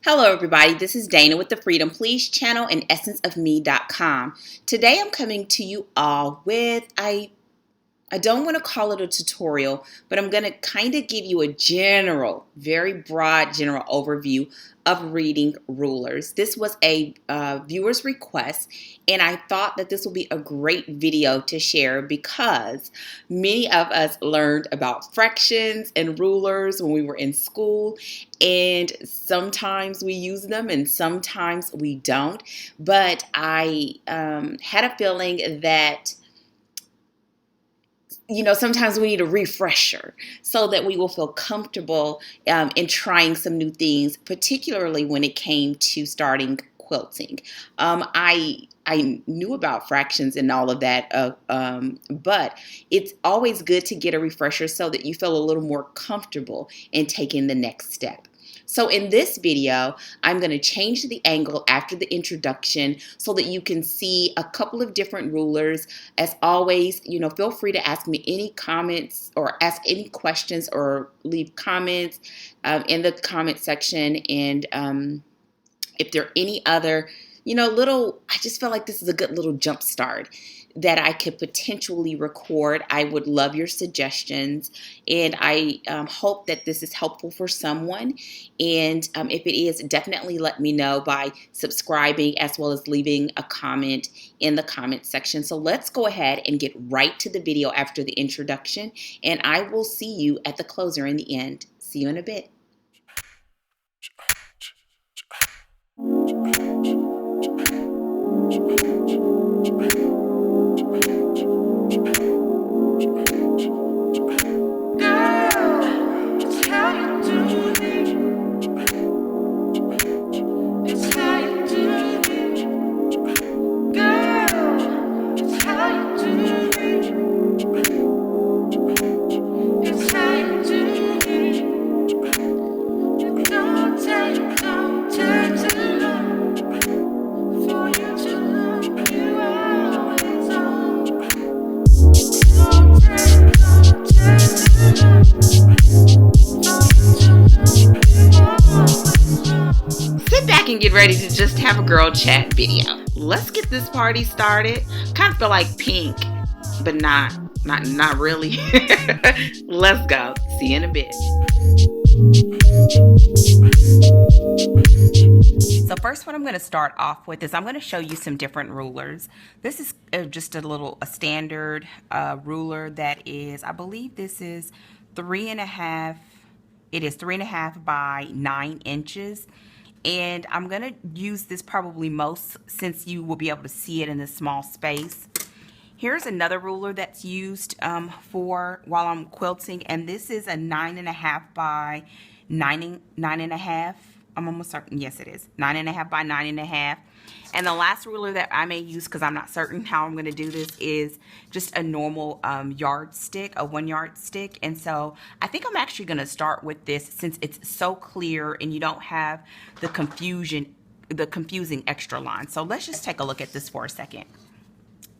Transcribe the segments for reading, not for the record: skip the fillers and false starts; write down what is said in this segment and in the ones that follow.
Hello everybody, this is Dana with the Freedom Please channel and essenceofme.com. Today I'm coming to you all with, I don't want to call it a tutorial, but I'm going to kind of give you a very broad general overview of reading rulers. This was a viewer's request, and I thought that this will be a great video to share because many of us learned about fractions and rulers when we were in school, and sometimes we use them and sometimes we don't. But I had a feeling that sometimes we need a refresher so that we will feel comfortable in trying some new things, particularly when it came to starting quilting. I knew about fractions and all of that, but it's always good to get a refresher so that you feel a little more comfortable in taking the next step. So in this video, I'm going to change the angle after the introduction so that you can see a couple of different rulers. As always, feel free to ask me any comments or ask any questions or leave comments in the comment section. And if there are any other, I just feel like this is a good little jump start that I could potentially record. I would love your suggestions, and I hope that this is helpful for someone. And if it is, definitely let me know by subscribing as well as leaving a comment in the comment section. So let's go ahead and get right to the video after the introduction, and I will see you at the closer in the end. See you in a bit. Sit back and get ready to just have a girl chat video. Let's get this party started. Kind of feel like Pink, but not really. Let's go. See you in a bit. So first, what I'm going to start off with is I'm going to show you some different rulers. This is just a standard ruler that is, I believe this is 3.5. It is 3.5 by 9 inches. And I'm going to use this probably most since you will be able to see it in this small space. Here's another ruler that's used for while I'm quilting, and this is a 9.5 by 9.5. I'm almost certain, yes it is, 9.5 by 9.5. And the last ruler that I may use, because I'm not certain how I'm going to do this, is just a normal yardstick, a 1 yard stick. And so I think I'm actually going to start with this since it's so clear and you don't have the confusing extra line. So let's just take a look at this for a second.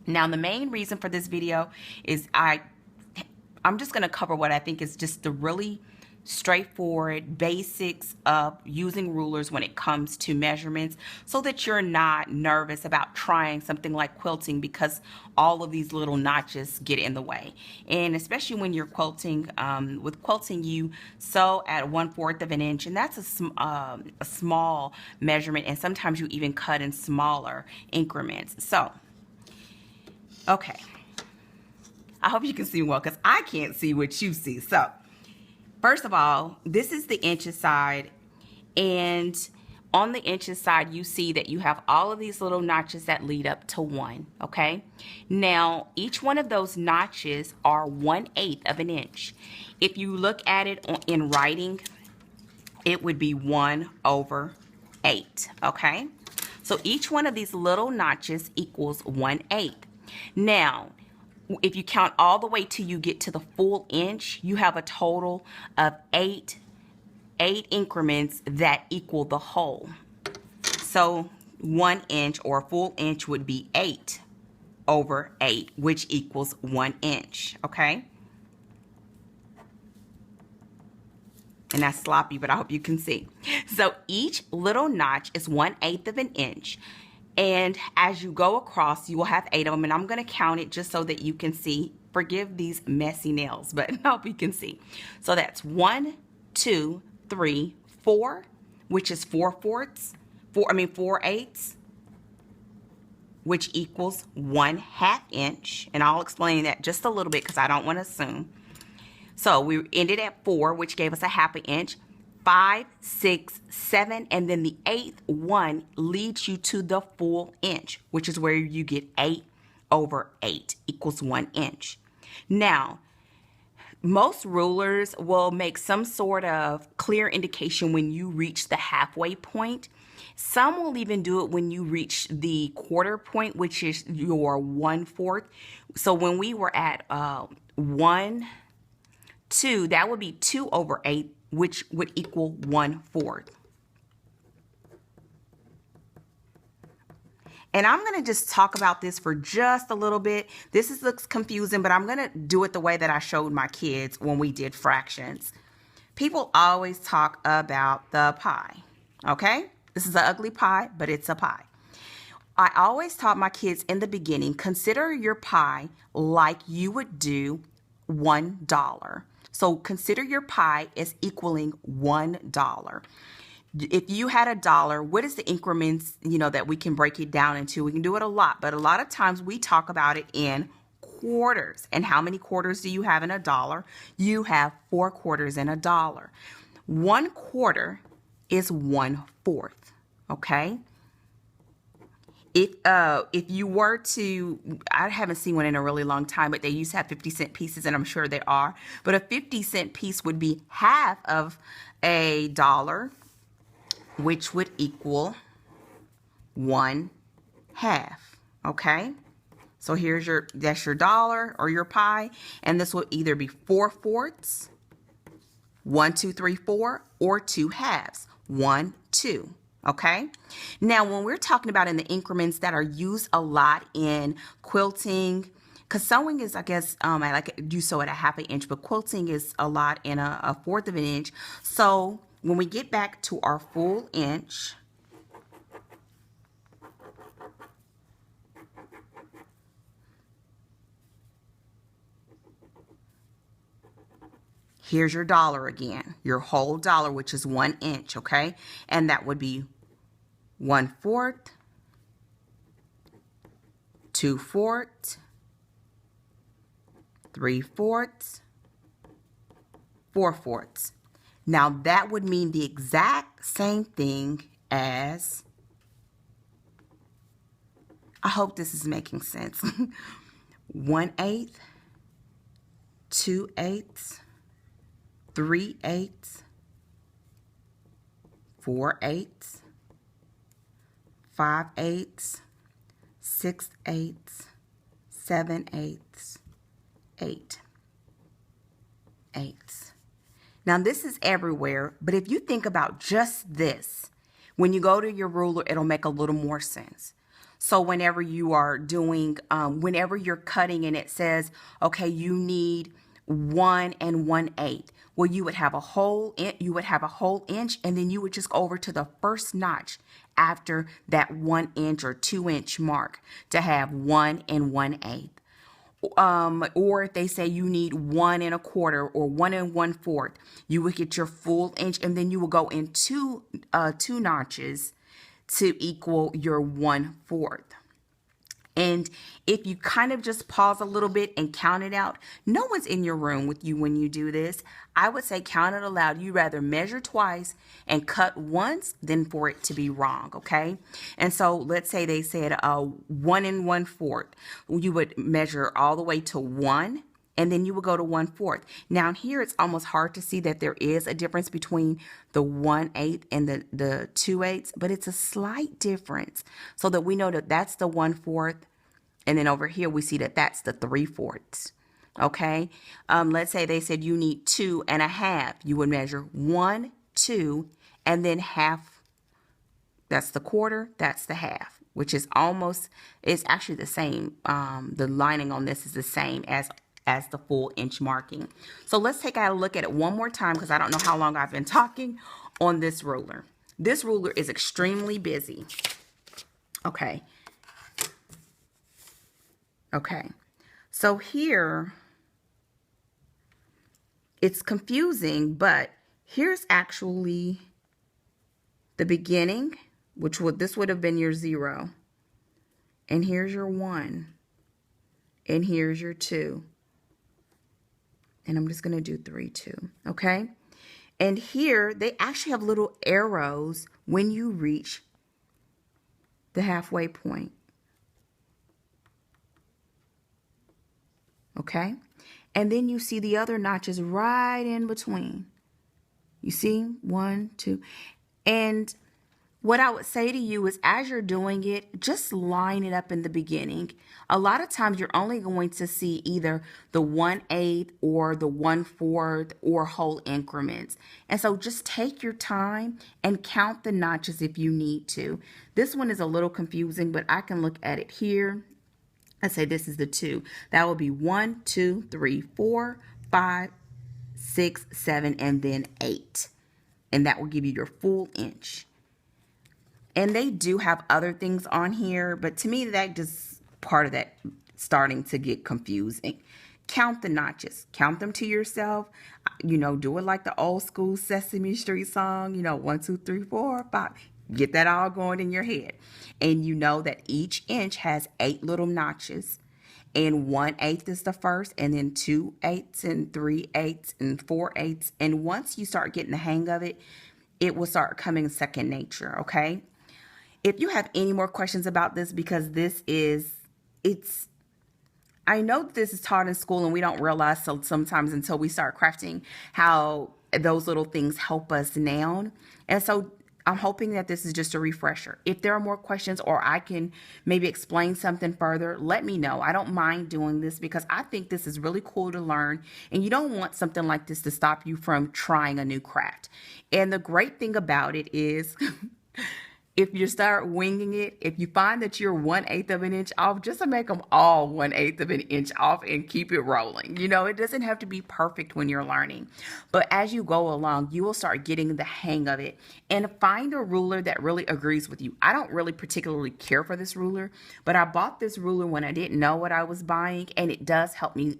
Now, the main reason for this video is I'm just going to cover what I think is just the really straightforward basics of using rulers when it comes to measurements, so that you're not nervous about trying something like quilting because all of these little notches get in the way. And especially when you're quilting, with quilting you sew at 1/4 of an inch, and that's a small measurement, and sometimes you even cut in smaller increments. So okay, I hope you can see well because I can't see what you see. So first of all, this is the inches side, and on the inches side you see that you have all of these little notches that lead up to 1. Okay, now each one of those notches are 1/8 of an inch. If you look at it in writing, it would be 1/8. Okay, so each one of these little notches equals 1/8. Now if you count all the way till you get to the full inch, you have a total of 8 increments that equal the whole. So 1 inch or a full inch would be 8/8, which equals 1 inch. Okay. and that's sloppy, but I hope you can see. So each little notch is 1/8 of an inch. And as you go across, you will have 8 of them. And I'm going to count it just so that you can see. Forgive these messy nails, but I hope you can see. So that's 1, 2, 3, 4, which is 4/8, which equals 1/2 inch. And I'll explain that just a little bit because I don't want to assume. So we ended at 4, which gave us 1/2 inch. 5, 6, 7, and then the 8th one leads you to the full inch, which is where you get 8/8 equals 1 inch. Now, most rulers will make some sort of clear indication when you reach the halfway point. Some will even do it when you reach the quarter point, which is your 1/4. So when we were at 1, 2, that would be 2/8, which would equal 1/4. And I'm going to just talk about this for just a little bit. Looks confusing, but I'm going to do it the way that I showed my kids when we did fractions. People always talk about the pie, okay? This is an ugly pie, but it's a pie. I always taught my kids in the beginning, consider your pie like you would do $1. So consider your pie as equaling $1. If you had $1, what is the increments, that we can break it down into? We can do it a lot, but a lot of times we talk about it in quarters. And how many quarters do you have in $1? You have 4 quarters in $1. 1/4 is 1/4, okay? If you were to, I haven't seen one in a really long time, but they used to have 50-cent pieces, and I'm sure they are. But a 50-cent piece would be half of $1, which would equal 1/2. Okay? So that's your dollar or your pie, and this will either be 4/4, 1, 2, 3, 4, or 2/2, 1, 2. Okay. Now, when we're talking about in the increments that are used a lot in quilting, because sewing is, I guess, you sew at 1/2 inch, but quilting is a lot in a 1/4 of an inch. So when we get back to our full inch, here's your dollar again, your whole dollar, which is 1 inch, okay? And that would be 1/4, 2/4, 3/4, 4/4. Now that would mean the exact same thing as, I hope this is making sense, 1/8, 2/8, 3/8, 4/8, 5/8, 6/8, 7/8, 8/8. Now this is everywhere, but if you think about just this, when you go to your ruler, it'll make a little more sense. So whenever you are doing, whenever you're cutting and it says, okay, you need 1 1/8. Well, you would have a whole inch, and then you would just go over to the first notch after that 1 inch or 2 inch mark to have 1 1/8. Or if they say you need 1 1/4 or 1 1/4, you would get your full inch, and then you will go in two notches to equal your 1/4. And if you kind of just pause a little bit and count it out, no one's in your room with you when you do this. I would say count it aloud. You rather measure twice and cut once than for it to be wrong, okay? And so let's say they said 1 1/4. You would measure all the way to 1, and then you would go to 1/4. Now here it's almost hard to see that there is a difference between the 1/8 and the 2/8, but it's a slight difference so that we know that that's the 1/4. And then over here, we see that that's the 3/4. Okay. Let's say they said you need 2 1/2. You would measure 1, 2, and then half. That's the quarter. That's the half, which is it's actually the same. The lining on this is the same as as the full inch marking. So let's take a look at it one more time because I don't know how long I've been talking on this ruler. This ruler is extremely busy. Okay. Okay. So here, it's confusing, but here's actually the beginning, this would have been your 0. And here's your 1. And here's your 2. And I'm just going to do 3, 2. Okay? And here, they actually have little arrows when you reach the halfway point. Okay? And then you see the other notches right in between. You see? 1, 2. And what I would say to you is, as you're doing it, just line it up in the beginning. A lot of times you're only going to see either the 1/8 or the 1/4 or whole increments. And so just take your time and count the notches if you need to. This one is a little confusing, but I can look at it here. I say this is the 2. That will be 1, 2, 3, 4, 5, 6, 7, and then 8. And that will give you your full inch. And they do have other things on here, but to me, that just part of that starting to get confusing. Count the notches. Count them to yourself. You know, do it like the old school Sesame Street song, 1, 2, 3, 4, 5. Get that all going in your head. And you know that each inch has 8 little notches. And 1/8 is the first, and then 2/8 and 3/8 and 4/8. And once you start getting the hang of it, it will start coming second nature, okay? If you have any more questions about this, because I know this is taught in school and we don't realize so sometimes until we start crafting how those little things help us now. And so I'm hoping that this is just a refresher. If there are more questions or I can maybe explain something further, let me know. I don't mind doing this because I think this is really cool to learn, and you don't want something like this to stop you from trying a new craft. And the great thing about it is if you start winging it, if you find that you're 1/8 of an inch off, just to make them all 1/8 of an inch off and keep it rolling. It doesn't have to be perfect when you're learning. But as you go along, you will start getting the hang of it and find a ruler that really agrees with you. I don't really particularly care for this ruler, but I bought this ruler when I didn't know what I was buying, and it does help me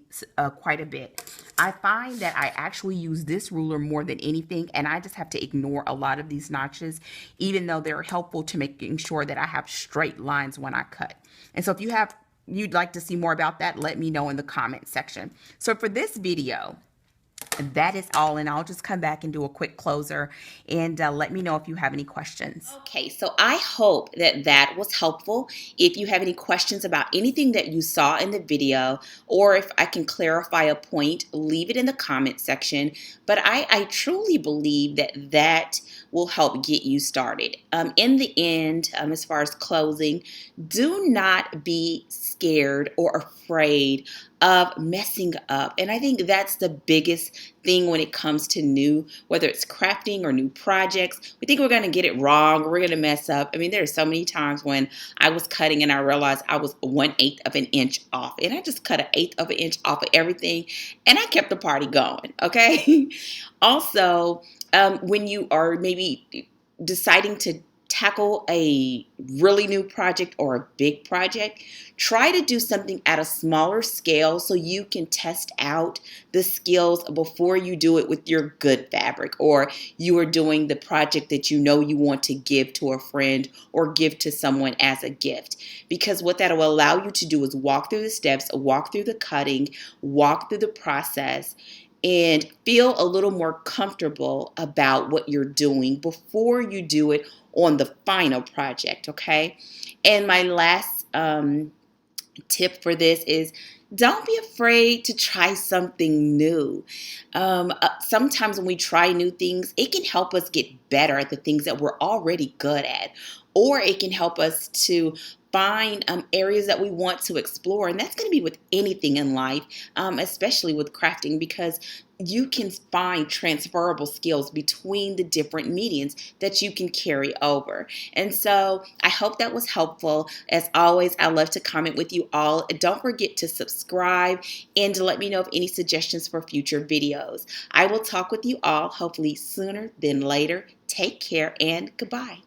quite a bit. I find that I actually use this ruler more than anything, and I just have to ignore a lot of these notches, even though they're helpful to making sure that I have straight lines when I cut. And so if you'd like to see more about that, let me know in the comment section. So for this video, that is all, and I'll just come back and do a quick closer and let me know if you have any questions. Okay, so I hope that was helpful. If you have any questions about anything that you saw in the video, or if I can clarify a point, leave it in the comment section. But I truly believe that will help get you started. In the end, as far as closing, do not be scared or afraid of messing up. And I think that's the biggest thing when it comes to new, whether it's crafting or new projects. We think we're going to get it wrong, or we're going to mess up. I mean, there are so many times when I was cutting and I realized I was 1/8 of an inch off, and I just cut 1/8 of an inch off of everything, and I kept the party going. Okay. Also, when you are maybe deciding to tackle a really new project or a big project, try to do something at a smaller scale so you can test out the skills before you do it with your good fabric, or you are doing the project that you want to give to a friend or give to someone as a gift. Because what that will allow you to do is walk through the steps, walk through the cutting, walk through the process, and feel a little more comfortable about what you're doing before you do it on the final project, okay? And my last tip for this is, don't be afraid to try something new. Sometimes when we try new things, it can help us get better at the things that we're already good at, or it can help us to find areas that we want to explore. And that's going to be with anything in life, especially with crafting, because you can find transferable skills between the different mediums that you can carry over. And so I hope that was helpful. As always, I love to comment with you all. Don't forget to subscribe and to let me know of any suggestions for future videos. I will talk with you all hopefully sooner than later. Take care and goodbye.